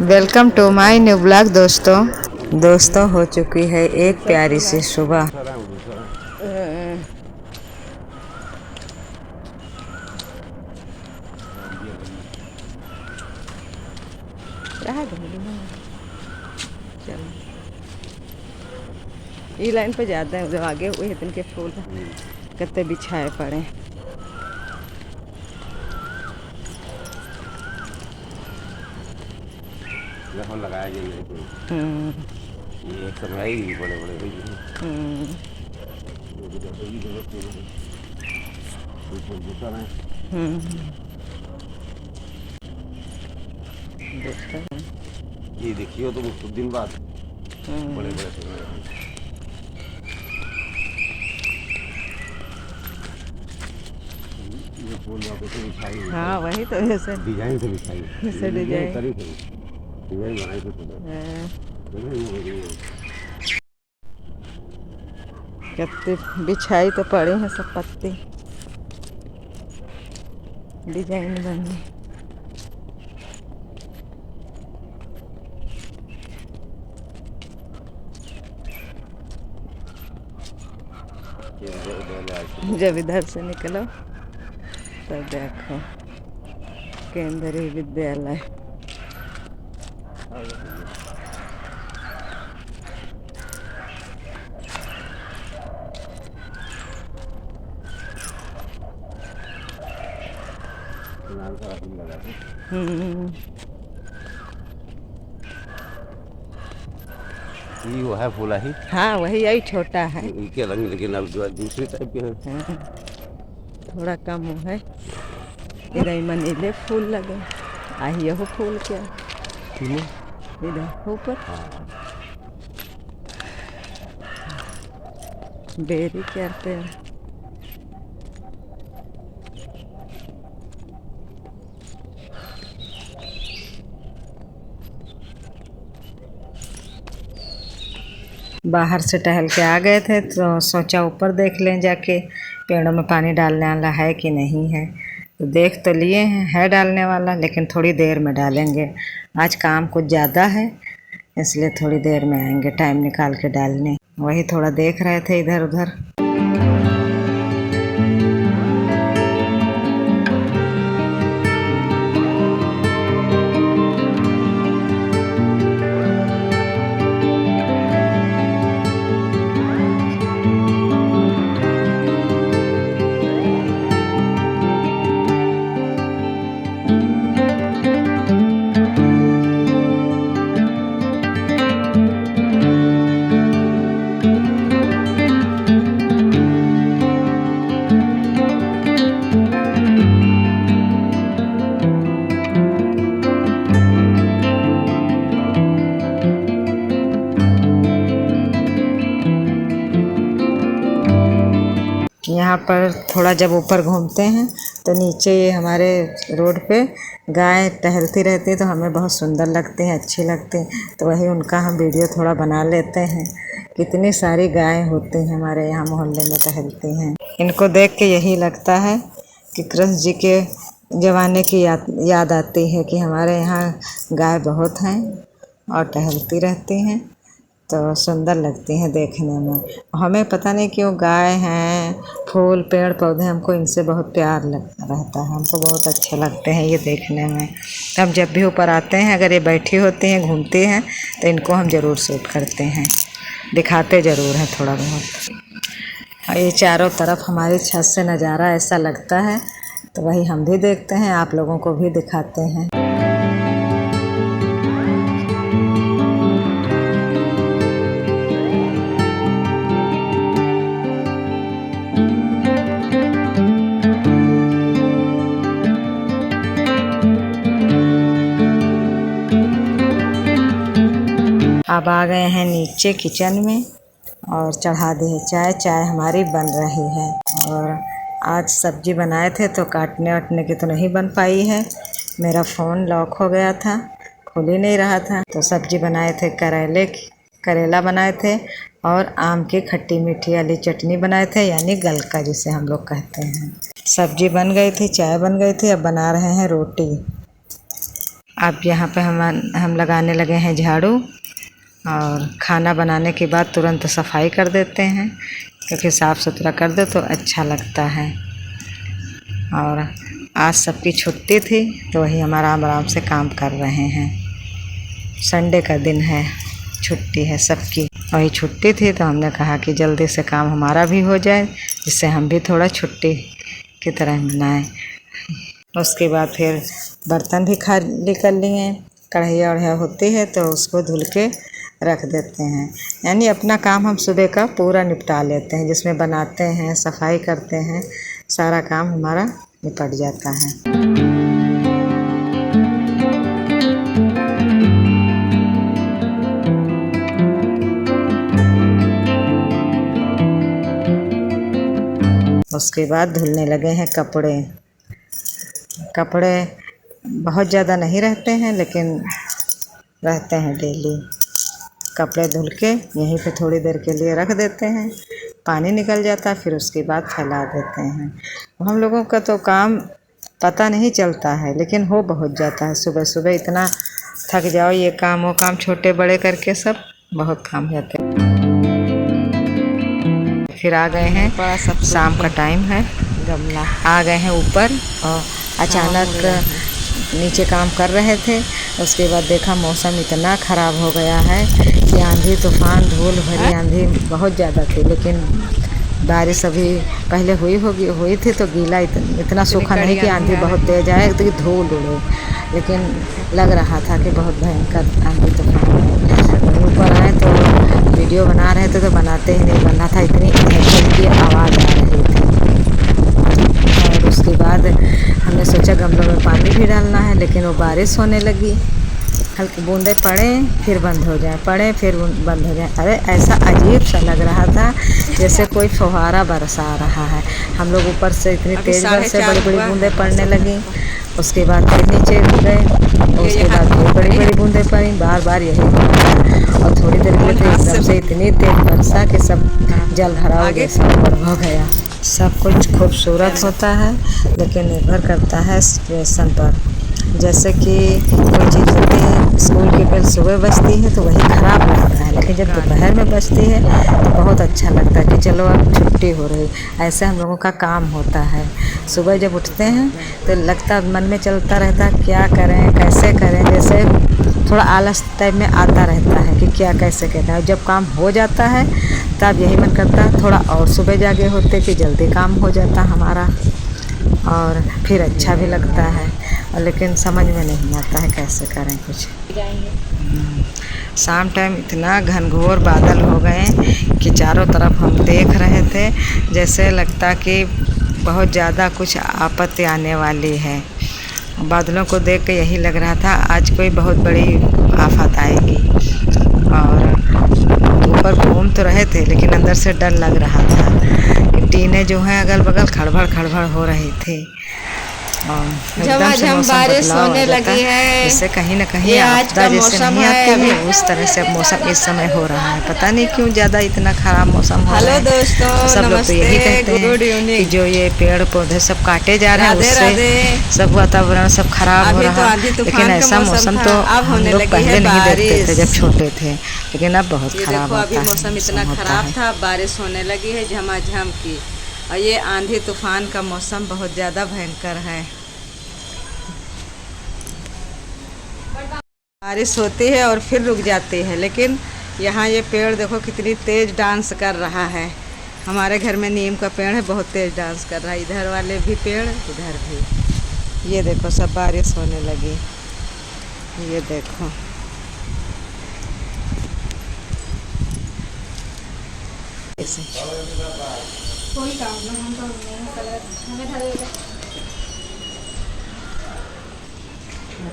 Welcome to my new blog दोस्तों हो चुकी है एक प्यारी सी सुबह। ये लाइन पे जाते हैं जो आगे हुए इतने के फूल कत्ते बिछाए पड़े। लगाया ये एक समय ही बड़े बड़े ये देखियो तुम कुछ दिन बाद बड़े बड़े ये फूल बिछाई। हाँ वही तो ऐसे डिजाइन से बिछाई, ऐसे डिजाइन डिजाइन बनाई थी कत्ते बिछाई तो पड़े हैं सब पत्ते डिजाइन बनी। जब इधर से निकलो तब देखो केंद्रीय विद्यालय। ये वो है फूला ही। हाँ वही यही छोटा है इनके रंग, लेकिन अब जो दूसरे टाइप के हैं। हाँ, थोड़ा कम है। इधर मनीले फूल लगे आई यहो फूल क्या इधर ऊपर बेरी करते हैं। बाहर से टहल के आ गए थे तो सोचा ऊपर देख लें जाके पेड़ों में पानी डालने वाला है कि नहीं है। तो देख तो लिए हैं है डालने वाला, लेकिन थोड़ी देर में डालेंगे। आज काम कुछ ज़्यादा है इसलिए थोड़ी देर में आएंगे टाइम निकाल के डालने। वही थोड़ा देख रहे थे इधर उधर। यहाँ पर थोड़ा जब ऊपर घूमते हैं तो नीचे ये हमारे रोड पे गाय टहलती रहती है तो हमें बहुत सुंदर लगती हैं, अच्छी लगती हैं। तो वही उनका हम वीडियो थोड़ा बना लेते हैं। कितनी सारी गायें होती हैं हमारे यहाँ मोहल्ले में टहलती हैं। इनको देख के यही लगता है कि कृष्ण जी के ज़माने की याद आती है कि हमारे यहाँ गाय बहुत हैं और टहलती रहती हैं तो सुंदर लगती हैं देखने में। हमें पता नहीं क्यों गाय हैं, फूल पेड़ पौधे, हमको इनसे बहुत प्यार रहता है। हमको बहुत अच्छे लगते हैं ये देखने में। हम जब भी ऊपर आते हैं अगर ये बैठी होती हैं घूमती हैं तो इनको हम ज़रूर शूट करते हैं, दिखाते ज़रूर हैं थोड़ा बहुत। और ये चारों तरफ हमारी छत से नज़ारा ऐसा लगता है तो वही हम भी देखते हैं, आप लोगों को भी दिखाते हैं। अब आ गए हैं नीचे किचन में और चढ़ा दी है चाय। चाय हमारी बन रही है और आज सब्जी बनाए थे तो काटने वाटने की तो नहीं बन पाई है। मेरा फ़ोन लॉक हो गया था, खुल ही नहीं रहा था। तो सब्जी बनाए थे करेला बनाए थे और आम की खट्टी मीठी वाली चटनी बनाए थे, यानी गलका जिसे हम लोग कहते हैं। सब्जी बन गई थी, चाय बन गई थी, अब बना रहे हैं रोटी। अब यहाँ पे हम लगाने लगे हैं झाड़ू, और खाना बनाने के बाद तुरंत सफाई कर देते हैं, क्योंकि साफ़ सुथरा कर दो तो अच्छा लगता है। और आज सबकी छुट्टी थी तो वही हम आराम आराम से काम कर रहे हैं। संडे का दिन है, छुट्टी है सबकी, वही छुट्टी थी तो हमने कहा कि जल्दी से काम हमारा भी हो जाए, जिससे हम भी थोड़ा छुट्टी की तरह मनाएं। उसके बाद फिर बर्तन भी खाली कर लिए, कढ़ाई वढ़ाई होती है तो उसको धुल के रख देते हैं। यानी अपना काम हम सुबह का पूरा निपटा लेते हैं, जिसमें बनाते हैं, सफाई करते हैं, सारा काम हमारा निपट जाता है। उसके बाद धुलने लगे हैं कपड़े बहुत ज़्यादा नहीं रहते हैं, लेकिन रहते हैं डेली। कपड़े धुल के यहीं पे थोड़ी देर के लिए रख देते हैं, पानी निकल जाता है, फिर उसके बाद फैला देते हैं। हम लोगों का तो काम पता नहीं चलता है, लेकिन हो बहुत जाता है। सुबह सुबह इतना थक जाओ, ये काम वो काम छोटे बड़े करके सब बहुत काम जाते हैं। फिर आ गए हैं, शाम का टाइम है, गमला आ गए हैं ऊपर, और अचानक नीचे काम कर रहे थे। उसके बाद देखा मौसम इतना ख़राब हो गया है कि आंधी तूफान धूल भरी आंधी बहुत ज़्यादा थी, लेकिन बारिश अभी पहले हुई थी तो गीला इतना सूखा नहीं कि आंधी बहुत तेज आए तो धूल उड़े, लेकिन लग रहा था कि बहुत भयंकर आंधी तूफान। ऊपर आए तो वीडियो बना रहे थे तो बनाते ही नहीं बनना था, इतनी की आवाज़ आ रही थी। और उसके बाद हमने सोचा गमलों में पानी भी डालना है, लेकिन वो बारिश होने लगी, हल्की बूंदें पड़े फिर बंद हो जाए, पड़े फिर बंद हो जाए। अरे ऐसा अजीब सा लग रहा था जैसे कोई फुहारा बरसा रहा है। हम लोग ऊपर से इतनी तेज़ से बड़ी बड़ी बूंदें पड़ने लगी। उसके बाद फिर नीचे गए, उसके बाद फिर बड़ी बड़ी बूंदें पड़ी, बार बार यही हुआ। और थोड़ी देर के लिए एकदम से इतनी तेज़ बरसा कि सब जल भराव जैसा हो गया। सब कुछ खूबसूरत होता है, लेकिन निर्भर करता है सिचुएशन पर। जैसे कि कोई चीज़ होती है, स्कूल की बेल सुबह बजती है तो वही ख़राब लगता है, लेकिन जब दोपहर में बजती है तो बहुत अच्छा लगता है कि चलो अब छुट्टी हो रही। ऐसे हम लोगों का काम होता है। सुबह जब उठते हैं तो लगता मन में चलता रहता है क्या करें कैसे करें, जैसे थोड़ा आलस टाइप में आता रहता है कि क्या कैसे कहते हैं। जब काम हो जाता है तब यही मन करता है थोड़ा और सुबह जागे होते कि जल्दी काम हो जाता हमारा, और फिर अच्छा भी लगता है। और लेकिन समझ में नहीं आता है कैसे करें कुछ। शाम टाइम इतना घनघोर बादल हो गए कि चारों तरफ हम देख रहे थे, जैसे लगता कि बहुत ज़्यादा कुछ आपत्ति आने वाली है। बादलों को देख के यही लग रहा था आज कोई बहुत बड़ी आफत आएगी। और ऊपर घूम तो रहे थे, लेकिन अंदर से डर लग रहा था। टीनें जो हैं अगल बगल खड़बड़ खड़बड़ हो रही थी। झमाझम बारिश होने लगी है, इससे कहीं ना कहीं आपदा जैसे नहीं आती है, उस तरह से मौसम इस समय हो रहा है। पता नहीं क्यों ज़्यादा इतना खराब मौसम हो रहा है। दोस्तों, सब लोग तो यही कहते हैं कि जो ये पेड़ पौधे सब काटे जा रहे हैं उससे सब वातावरण सब खराब हो रहा है। लेकिन ऐसा मौसम तो हम लोग पहले नहीं देखते थे जब छोटे थे, लेकिन अब बहुत खराब होता है। मौसम इतना खराब था, बारिश होने लगी है झमाझम की, और ये आंधी तूफान का मौसम बहुत ज़्यादा भयंकर है। बारिश होती है और फिर रुक जाती है, लेकिन यहाँ ये पेड़ देखो कितनी तेज़ डांस कर रहा है। हमारे घर में नीम का पेड़ है, बहुत तेज़ डांस कर रहा है। इधर वाले भी पेड़, इधर भी। ये देखो सब बारिश होने लगी, ये देखो। कोई काम ना हम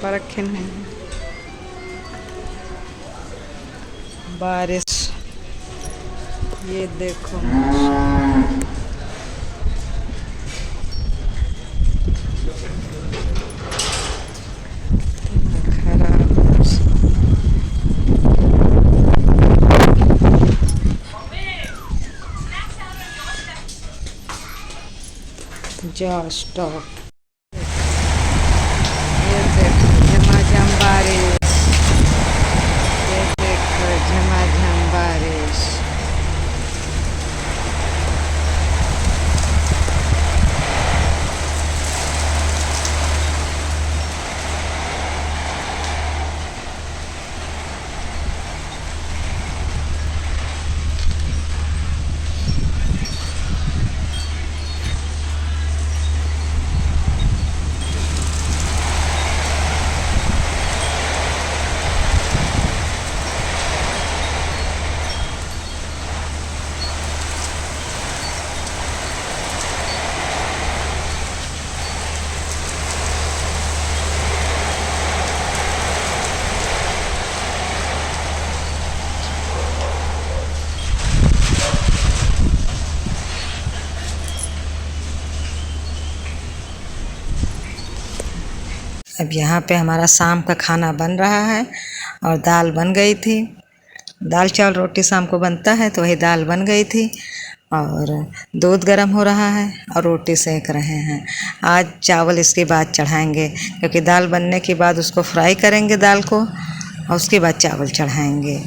पर रखे हैं बारिश। ये देखो स्टॉप। ये देखो झमाझम अब यहाँ पे हमारा शाम का खाना बन रहा है और दाल बन गई थी। दाल चावल रोटी शाम को बनता है, तो वही दाल बन गई थी और दूध गर्म हो रहा है और रोटी सेक रहे हैं। आज चावल इसके बाद चढ़ाएंगे, क्योंकि दाल बनने के बाद उसको फ्राई करेंगे दाल को और उसके बाद चावल चढ़ाएंगे।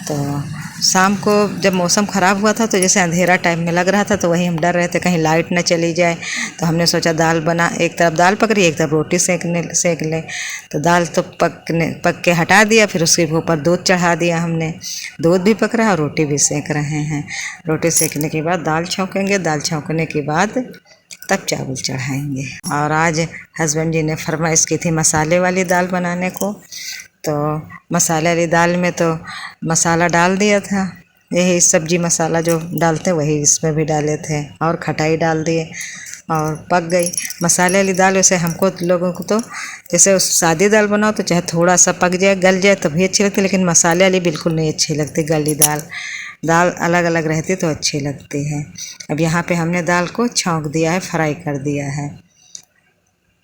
तो शाम को जब मौसम ख़राब हुआ था तो जैसे अंधेरा टाइम में लग रहा था, तो वही हम डर रहे थे कहीं लाइट न चली जाए। तो हमने सोचा दाल बना, एक तरफ दाल पक रही है, एक तरफ रोटी सेक लें। तो दाल तो पक के हटा दिया, फिर उसके ऊपर दूध चढ़ा दिया हमने। दूध भी पक रहा है और रोटी भी सेक रहे हैं। रोटी सेकने के बाद दाल छौंकेंगे, दाल छौंकने के बाद तब चावल चढ़ाएंगे। और आज हस्बैंड जी ने फरमाइश की थी मसाले वाली दाल बनाने को, तो मसाले वाली दाल में तो मसाला डाल दिया था, यही सब्जी मसाला जो डालते वही इसमें भी डाले थे और खटाई डाल दिए और पक गई। मसाले वाली दाल वैसे हमको लोगों को तो जैसे सादी दाल बनाओ तो चाहे थोड़ा सा पक जाए, गल जाए तो भी अच्छी लगती, लेकिन मसाले वाली बिल्कुल नहीं अच्छी लगती। गली दाल अलग अलग रहती तो अच्छी लगती है। अब यहाँ पे हमने दाल को छौंक दिया है, फ्राई कर दिया है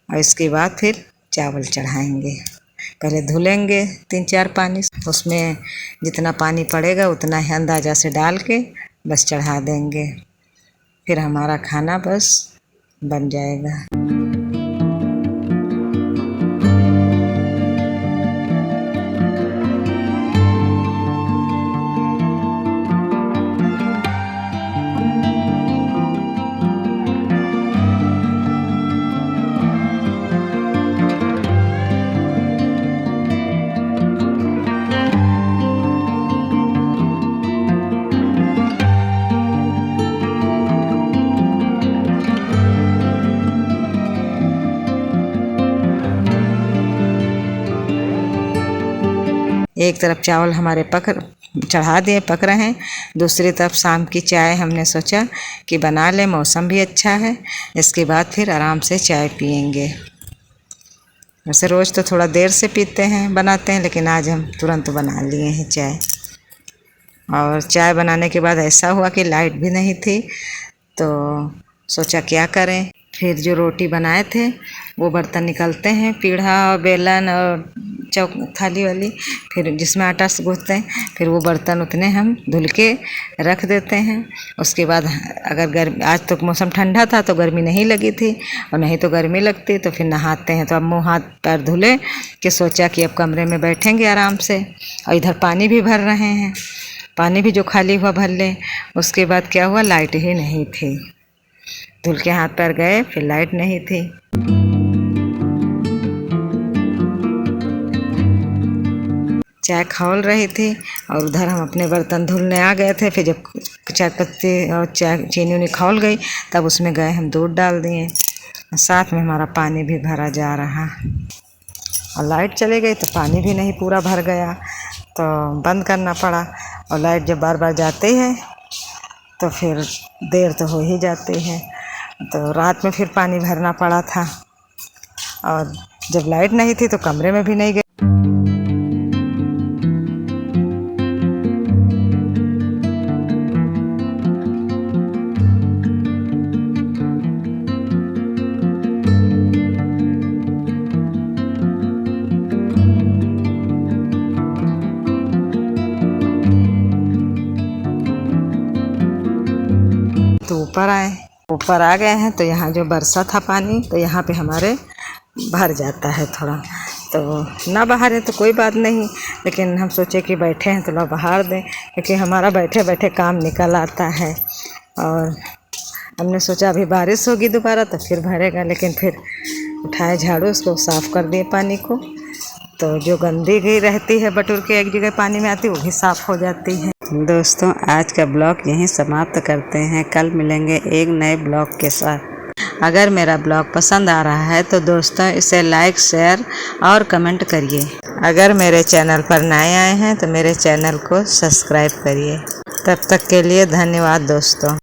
और इसके बाद फिर चावल चढ़ाएंगे। पहले धुलेंगे 3-4 पानी, उसमें जितना पानी पड़ेगा उतना ही अंदाज़ा से डाल के बस चढ़ा देंगे, फिर हमारा खाना बस बन जाएगा। एक तरफ चावल हमारे चढ़ा दिए, पक रहे हैं। दूसरी तरफ शाम की चाय हमने सोचा कि बना लें, मौसम भी अच्छा है, इसके बाद फिर आराम से चाय पियेंगे। वैसे रोज़ तो थोड़ा देर से पीते हैं, बनाते हैं, लेकिन आज हम तुरंत बना लिए हैं चाय। और चाय बनाने के बाद ऐसा हुआ कि लाइट भी नहीं थी, तो सोचा क्या करें। फिर जो रोटी बनाए थे वो बर्तन निकलते हैं, पीढ़ा और बेलन और थाली वाली, फिर जिसमें आटा गूँथते हैं, फिर वो बर्तन उतने हम धुल के रख देते हैं। उसके बाद अगर आज तो मौसम ठंडा था तो गर्मी नहीं लगी थी, और नहीं तो गर्मी लगती, तो फिर नहाते हैं। तो अब मुँह हाथ पैर धुले कि सोचा कि अब कमरे में बैठेंगे आराम से, और इधर पानी भी भर रहे हैं, पानी भी जो खाली हुआ भर लें। उसके बाद क्या हुआ, लाइट ही नहीं थी। धुल के हाथ पैर गए, फिर लाइट नहीं थी। चाय खौल रही थी और उधर हम अपने बर्तन धुलने आ गए थे। फिर जब चाय पत्ती और चीनी उनी खौल गई, तब उसमें गए हम दूध डाल दिए, साथ में हमारा पानी भी भरा जा रहा। और लाइट चली गई तो पानी भी नहीं पूरा भर गया, तो बंद करना पड़ा। और लाइट जब बार बार जाती है तो फिर देर तो हो ही जाती है, तो रात में फिर पानी भरना पड़ा था। और जब लाइट नहीं थी तो कमरे में भी नहीं गए। तो ऊपर आ गए हैं, तो यहाँ जो बरसा था पानी, तो यहाँ पे हमारे भर जाता है थोड़ा। तो ना बाहर है तो कोई बात नहीं, लेकिन हम सोचे कि बैठे हैं तो लो बाहर दें, क्योंकि हमारा बैठे बैठे काम निकल आता है। और हमने सोचा अभी बारिश होगी दोबारा तो फिर भरेगा, लेकिन फिर उठाए झाड़ू, उसको साफ़ कर दिए पानी को। तो जो गंदगी रहती है बटुर के एक जगह पानी में आती है, वो भी साफ़ हो जाती है। दोस्तों, आज का ब्लॉग यहीं समाप्त करते हैं। कल मिलेंगे एक नए ब्लॉग के साथ। अगर मेरा ब्लॉग पसंद आ रहा है तो दोस्तों इसे लाइक, शेयर और कमेंट करिए। अगर मेरे चैनल पर नए आए हैं तो मेरे चैनल को सब्सक्राइब करिए। तब तक के लिए धन्यवाद दोस्तों।